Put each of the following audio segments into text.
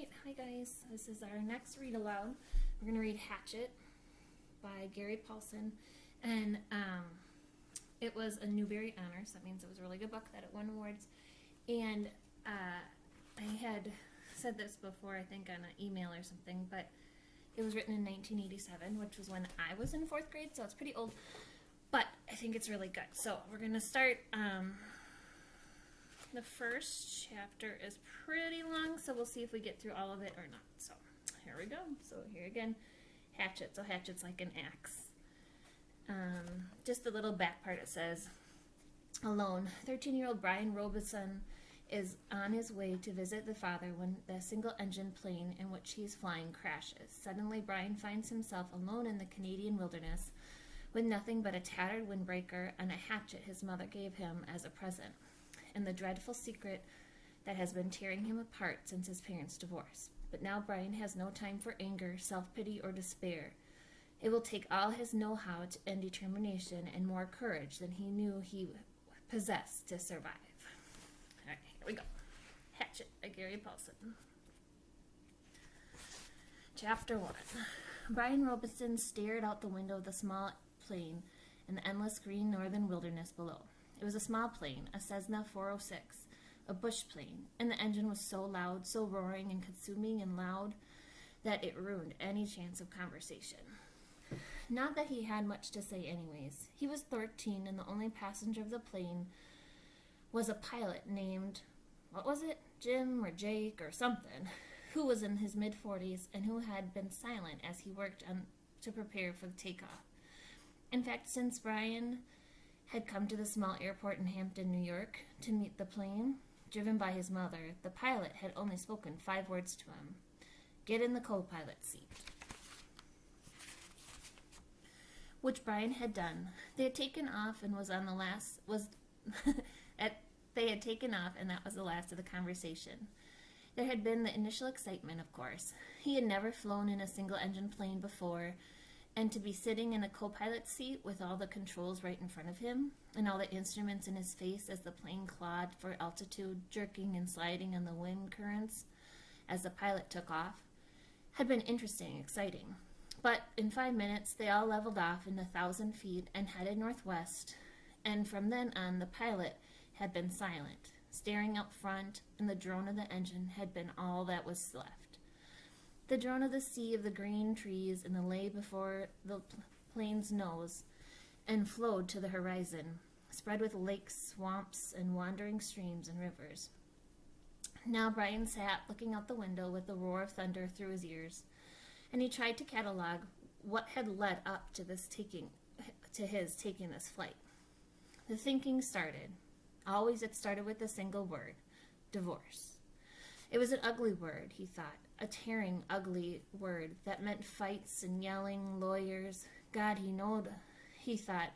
Alright, hi guys. This is our next read aloud. We're going to read Hatchet by Gary Paulson. And it was a Newbery Honor, so that means it was a really good book that it won awards. And I had said this before, I think on an email or something, but it was written in 1987, which was when I was in 4th grade, so it's pretty old. But I think it's really good. So we're going to start... The first chapter is pretty long, so we'll see if we get through all of it or not. So here we go. So here again, Hatchet. So Hatchet's like an axe. Just the little back part, it says, alone, 13-year-old Brian Robeson is on his way to visit the father when the single-engine plane in which he is flying crashes. Suddenly, Brian finds himself alone in the Canadian wilderness with nothing but a tattered windbreaker and a hatchet his mother gave him as a present, and the dreadful secret that has been tearing him apart since his parents' divorce. But now Brian has no time for anger, self-pity, or despair. It will take all his know-how and determination and more courage than he knew he possessed to survive. All right, here we go. Hatchet by Gary Paulson. Chapter 1. Brian Robeson stared out the window of the small plane and the endless green northern wilderness below. It was a small plane, a Cessna 406, a bush plane, and the engine was so loud, so roaring and consuming and loud, that it ruined any chance of conversation. Not that he had much to say anyways. He was 13, and the only passenger of the plane was a pilot named, what was it, Jim or Jake or something, who was in his mid-40s and who had been silent as he worked to prepare for the takeoff. In fact, since Brian had come to the small airport in Hampton, New York, to meet the plane, driven by his mother, the pilot had only spoken 5 words to him. Get in the co-pilot seat. Which Brian had done. They had taken off and they had taken off and that was the last of the conversation. There had been the initial excitement, of course. He had never flown in a single-engine plane before, and to be sitting in a co-pilot seat with all the controls right in front of him and all the instruments in his face as the plane clawed for altitude, jerking and sliding on the wind currents as the pilot took off, had been interesting and exciting. But in 5 minutes, they all leveled off in 1,000 feet and headed northwest, and from then on, the pilot had been silent, staring out front, and the drone of the engine had been all that was left. The drone of the sea of the green trees and the lay before the plane's nose and flowed to the horizon, spread with lakes, swamps, and wandering streams and rivers. Now Brian sat looking out the window with the roar of thunder through his ears, and he tried to catalog what had led up to his taking this flight. The thinking started. Always it started with a single word: divorce. It was an ugly word, he thought, a tearing, ugly word that meant fights and yelling, lawyers. God, he thought,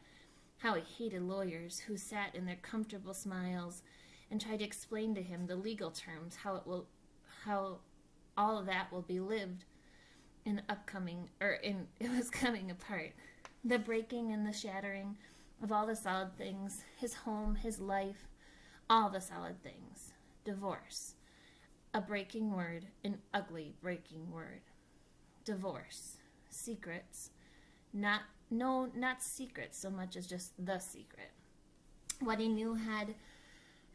how he hated lawyers who sat in their comfortable smiles and tried to explain to him the legal terms, how all of that will be lived in it was coming apart. The breaking and the shattering of all the solid things, his home, his life, all the solid things. Divorce. A breaking word, an ugly breaking word. Divorce. Secrets. Not secrets so much as just the secret. What he knew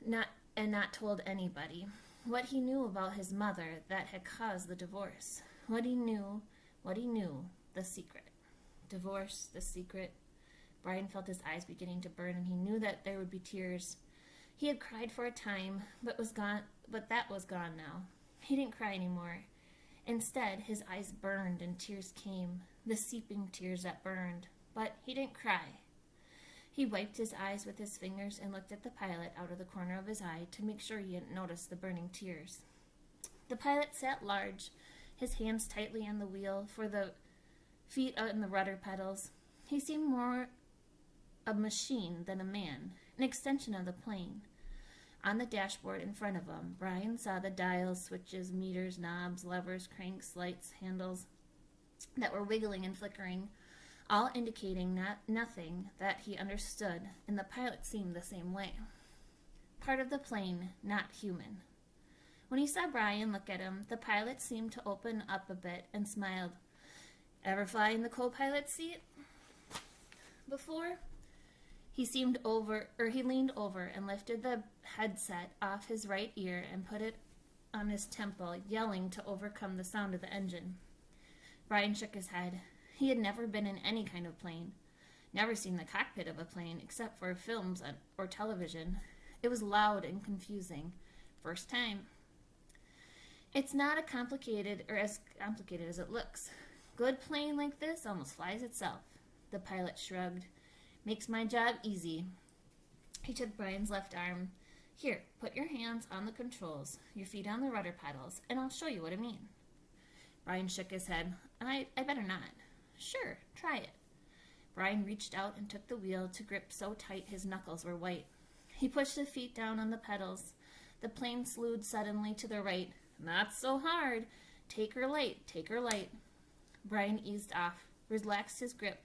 not told anybody. What he knew about his mother that had caused the divorce. What he knew, the secret. Divorce, the secret. Brian felt his eyes beginning to burn, and he knew that there would be tears. He had cried for a time, but that was gone now. He didn't cry anymore. Instead, his eyes burned and tears came, the seeping tears that burned. But he didn't cry. He wiped his eyes with his fingers and looked at the pilot out of the corner of his eye to make sure he hadn't noticed the burning tears. The pilot sat large, his hands tightly on the wheel, for the feet on the rudder pedals. He seemed more a machine than a man, an extension of the plane. On the dashboard in front of him, Brian saw the dials, switches, meters, knobs, levers, cranks, lights, handles that were wiggling and flickering, all indicating nothing that he understood, and the pilot seemed the same way. Part of the plane, not human. When he saw Brian look at him, the pilot seemed to open up a bit and smiled. Ever fly in the co-pilot seat before? He leaned over and lifted the headset off his right ear and put it on his temple, yelling to overcome the sound of the engine. Brian shook his head. He had never been in any kind of plane. Never seen the cockpit of a plane except for films or television. It was loud and confusing. First time. It's not as complicated as it looks. Good plane like this almost flies itself. The pilot shrugged. Makes my job easy. He took Brian's left arm. Here, put your hands on the controls, your feet on the rudder pedals, and I'll show you what I mean. Brian shook his head. I better not. Sure, try it. Brian reached out and took the wheel to grip so tight his knuckles were white. He pushed the feet down on the pedals. The plane slewed suddenly to the right. Not so hard. Take her light, take her light. Brian eased off, relaxed his grip.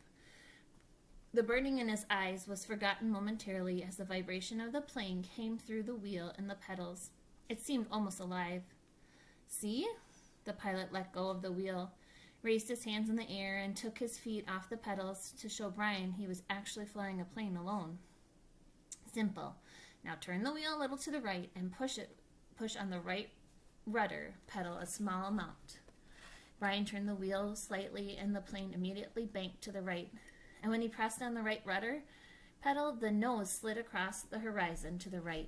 The burning in his eyes was forgotten momentarily as the vibration of the plane came through the wheel and the pedals. It seemed almost alive. See? The pilot let go of the wheel, raised his hands in the air, and took his feet off the pedals to show Brian he was actually flying a plane alone. Simple. Now turn the wheel a little to the right and push on the right rudder pedal a small amount. Brian turned the wheel slightly and the plane immediately banked to the right. And when he pressed on the right rudder pedal, the nose slid across the horizon to the right.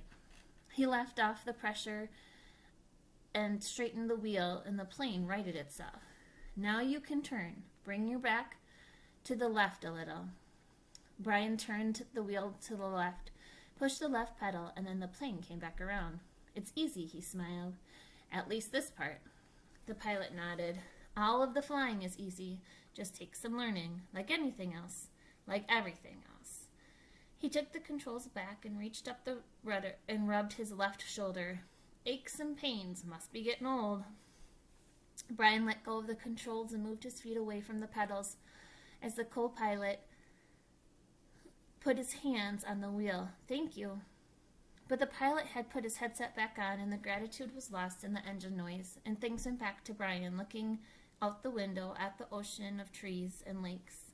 He left off the pressure and straightened the wheel, and the plane righted itself. Now you can turn. Bring your back to the left a little. Brian turned the wheel to the left, pushed the left pedal, and then the plane came back around. It's easy, he smiled. At least this part. The pilot nodded. All of the flying is easy. Just take some learning, like anything else, like everything else. He took the controls back and reached up the rudder and rubbed his left shoulder. Aches and pains, must be getting old. Brian let go of the controls and moved his feet away from the pedals as the co-pilot put his hands on the wheel. Thank you. But the pilot had put his headset back on, and the gratitude was lost in the engine noise, and things went back to Brian, looking out the window at the ocean of trees and lakes.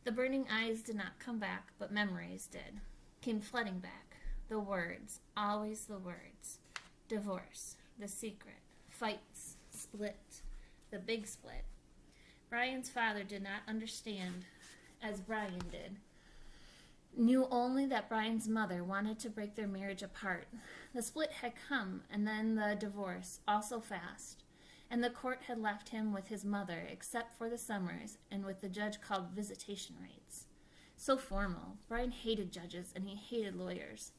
The burning eyes did not come back, but memories did. Came flooding back. The words, always the words. Divorce, the secret, fights, split, the big split. Brian's father did not understand as Brian did. Knew only that Brian's mother wanted to break their marriage apart. The split had come, and then the divorce, also fast. And the court had left him with his mother, except for the summers, and with the judge called visitation rates. So formal. Brian hated judges, and he hated lawyers.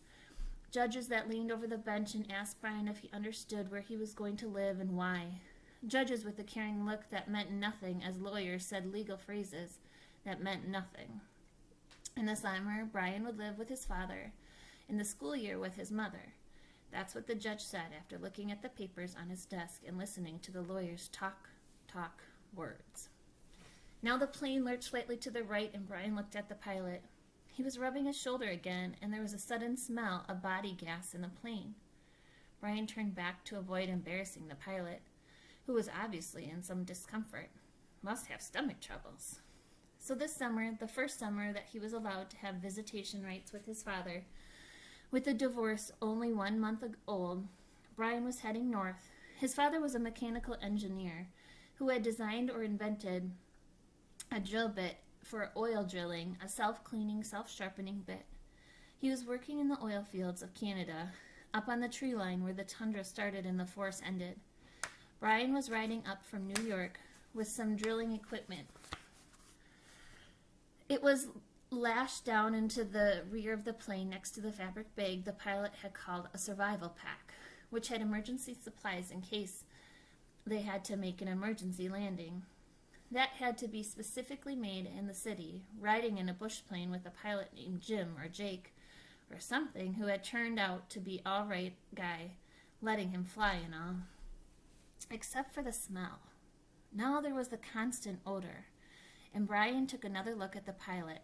Judges that leaned over the bench and asked Brian if he understood where he was going to live and why. Judges with a caring look that meant nothing, as lawyers said legal phrases that meant nothing. In the summer, Brian would live with his father. In the school year, with his mother. That's what the judge said after looking at the papers on his desk and listening to the lawyers talk words. Now the plane lurched slightly to the right, and Brian looked at the pilot. He was rubbing his shoulder again, and there was a sudden smell of body gas in the plane. Brian turned back to avoid embarrassing the pilot, who was obviously in some discomfort. Must have stomach troubles. So this summer, the first summer that he was allowed to have visitation rights with his father, with the divorce only 1 month old, Brian was heading north. His father was a mechanical engineer who had designed or invented a drill bit for oil drilling, a self-cleaning, self-sharpening bit. He was working in the oil fields of Canada, up on the tree line where the tundra started and the forest ended. Brian was riding up from New York with some drilling equipment. It was lashed down into the rear of the plane next to the fabric bag the pilot had called a survival pack, which had emergency supplies in case they had to make an emergency landing. That had to be specifically made in the city, riding in a bush plane with a pilot named Jim or Jake or something who had turned out to be all right guy, letting him fly and all. Except for the smell. Now there was the constant odor, and Brian took another look at the pilot.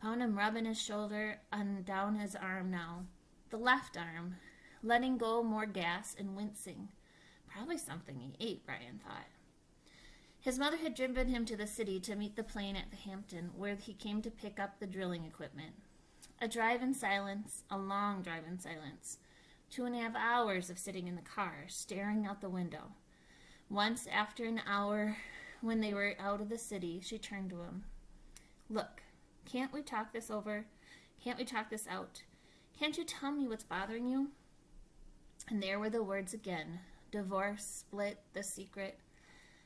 Found him rubbing his shoulder and down his arm now, the left arm, letting go more gas and wincing. Probably something he ate, Brian thought. His mother had driven him to the city to meet the plane at the Hampton, where he came to pick up the drilling equipment. A drive in silence, a long drive in silence. 2.5 hours of sitting in the car, staring out the window. Once, after an hour, when they were out of the city, she turned to him. Look, can't we talk this over? Can't we talk this out? Can't you tell me what's bothering you? And there were the words again. Divorce, split, the secret.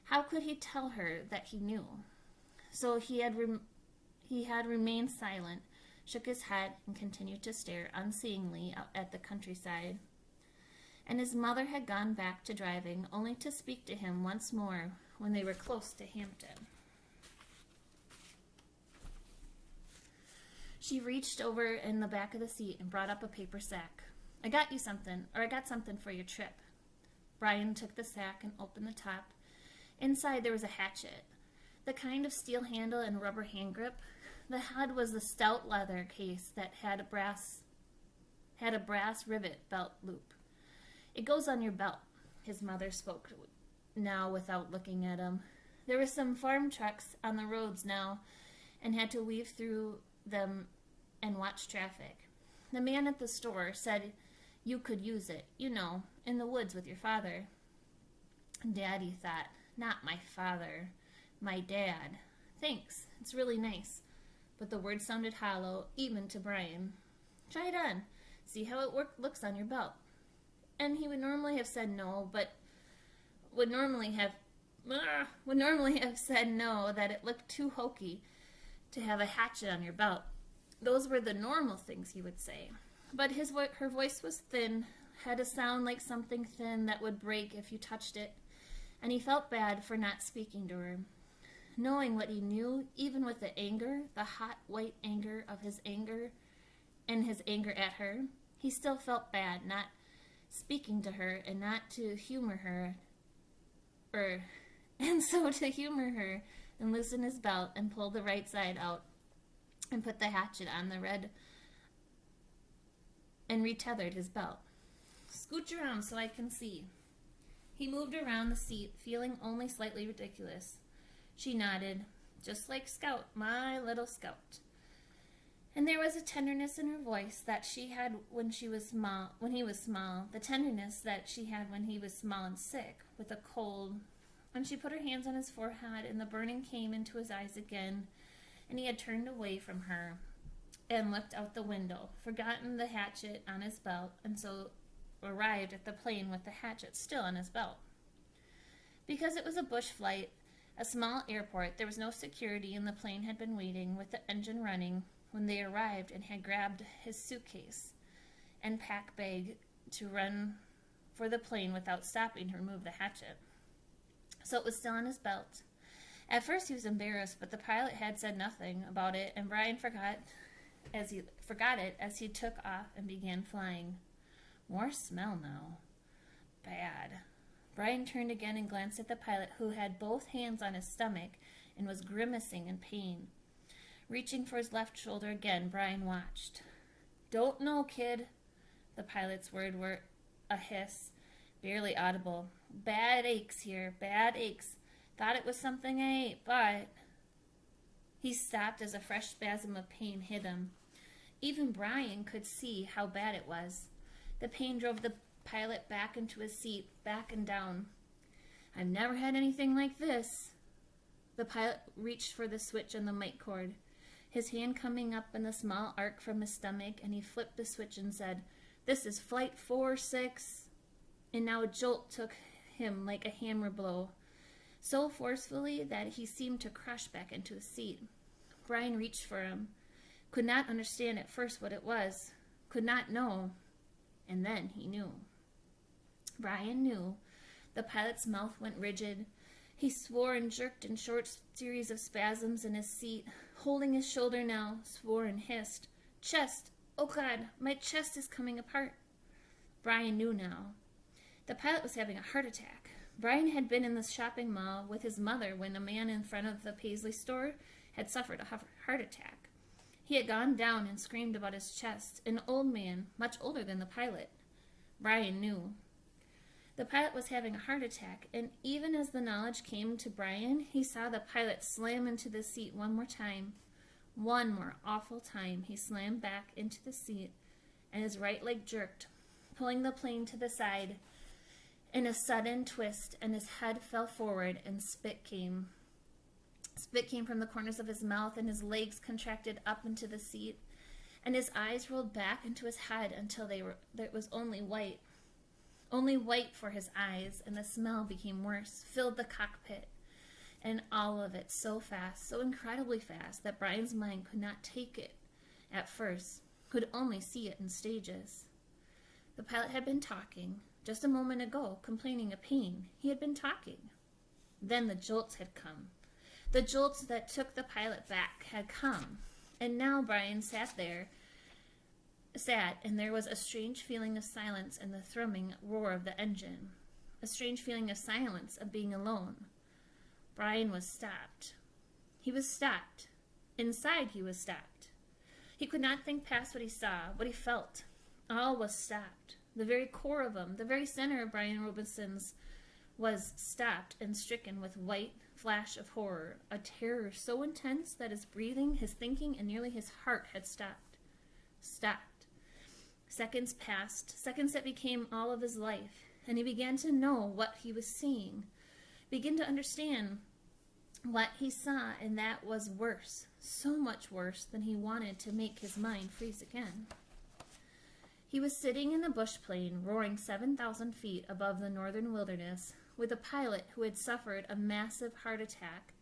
How could he tell her that he knew? So he had remained silent, shook his head, and continued to stare unseeingly out at the countryside. And his mother had gone back to driving, only to speak to him once more when they were close to Hampton. She reached over in the back of the seat and brought up a paper sack. I got something for your trip. Brian took the sack and opened the top. Inside there was a hatchet, the kind of steel handle and rubber hand grip. The head was the stout leather case that had a brass rivet belt loop. It goes on your belt, his mother spoke now without looking at him. There were some farm trucks on the roads now and had to weave through them and watch traffic. The man at the store said you could use it, in the woods with your father. Daddy thought, not my father, my dad. Thanks, it's really nice. But the word sounded hollow, even to Brian. Try it on. See how it looks on your belt. And he would normally have said no, but would normally have said no, that it looked too hokey to have a hatchet on your belt. Those were the normal things he would say. But her voice was thin, had a sound like something thin that would break if you touched it, and he felt bad for not speaking to her. Knowing what he knew, even with the anger, the hot white anger of his anger and his anger at her, he still felt bad not speaking to her and not to humor her, and so to humor her and loosen his belt and pull the right side out and put the hatchet on the red and retethered his belt. Scooch around so I can see. He moved around the seat, feeling only slightly ridiculous. She nodded, just like Scout, my little Scout. And there was a tenderness in her voice that she had when he was small, the tenderness that she had when he was small and sick, with a cold. When she put her hands on his forehead and the burning came into his eyes again, and he had turned away from her and looked out the window, forgotten the hatchet on his belt, and so arrived at the plane with the hatchet still on his belt. Because it was a bush flight, a small airport, there was no security, and the plane had been waiting with the engine running when they arrived and had grabbed his suitcase and pack bag to run for the plane without stopping to remove the hatchet. So it was still on his belt. At first he was embarrassed, but the pilot had said nothing about it, and Brian forgot it as he took off and began flying. More smell now. Bad. Brian turned again and glanced at the pilot, who had both hands on his stomach and was grimacing in pain. Reaching for his left shoulder again, Brian watched. Don't know, kid. The pilot's words were a hiss, barely audible. Bad aches here, bad aches. Thought it was something I ate, but... He stopped as a fresh spasm of pain hit him. Even Brian could see how bad it was. The pain drove the pilot back into his seat, back and down. I've never had anything like this. The pilot reached for the switch on the mic cord, his hand coming up in a small arc from his stomach, and he flipped the switch and said, This is Flight 46. And now a jolt took him like a hammer blow, so forcefully that he seemed to crush back into his seat. Brian reached for him, could not understand at first what it was, could not know, and then he knew. Brian knew. The pilot's mouth went rigid. He swore and jerked in short series of spasms in his seat, holding his shoulder now, swore and hissed. Chest! Oh God, my chest is coming apart. Brian knew now. The pilot was having a heart attack. Brian had been in the shopping mall with his mother when a man in front of the Paisley store had suffered a heart attack. He had gone down and screamed about his chest, an old man, much older than the pilot. Brian knew. The pilot was having a heart attack, and even as the knowledge came to Brian, he saw the pilot slam into the seat one more time. One more awful time. He slammed back into the seat, and his right leg jerked, pulling the plane to the side in a sudden twist, and his head fell forward, and spit came. Spit came from the corners of his mouth, and his legs contracted up into the seat, and his eyes rolled back into his head until there was only white. Only white for his eyes, and the smell became worse, filled the cockpit, and all of it so fast, so incredibly fast, that Brian's mind could not take it at first, could only see it in stages. The pilot had been talking, just a moment ago, complaining of pain. He had been talking. Then the jolts had come. The jolts that took the pilot back had come, and now Brian sat, and there was a strange feeling of silence and the thrumming roar of the engine. A strange feeling of silence, of being alone. Brian was stopped. He was stopped. Inside he was stopped. He could not think past what he saw, what he felt. All was stopped. The very core of him, the very center of Brian Robinson's, was stopped and stricken with white flash of horror, a terror so intense that his breathing, his thinking, and nearly his heart had stopped. Stopped. Seconds passed, seconds that became all of his life, and he began to know what he was seeing, began to understand what he saw, and that was worse, so much worse than he wanted to make his mind freeze again. He was sitting in a bush plane, roaring 7,000 feet above the northern wilderness, with a pilot who had suffered a massive heart attack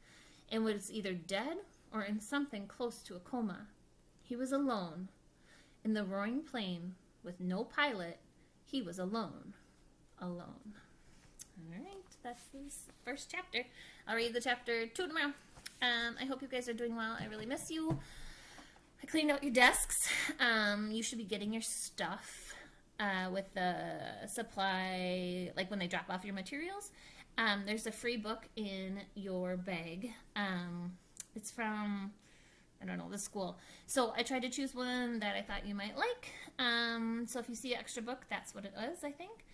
and was either dead or in something close to a coma. He was alone. In the roaring plane, with no pilot, he was alone. Alone. All right, that's his first chapter. I'll read the chapter 2 tomorrow. I hope you guys are doing well. I really miss you. I cleaned out your desks. You should be getting your stuff with the supply, like when they drop off your materials. There's a free book in your bag. It's from, I don't know, the school. So I tried to choose one that I thought you might like. So if you see an extra book, that's what it was, I think.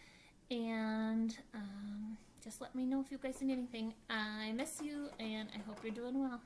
And just let me know if you guys need anything. I miss you, and I hope you're doing well.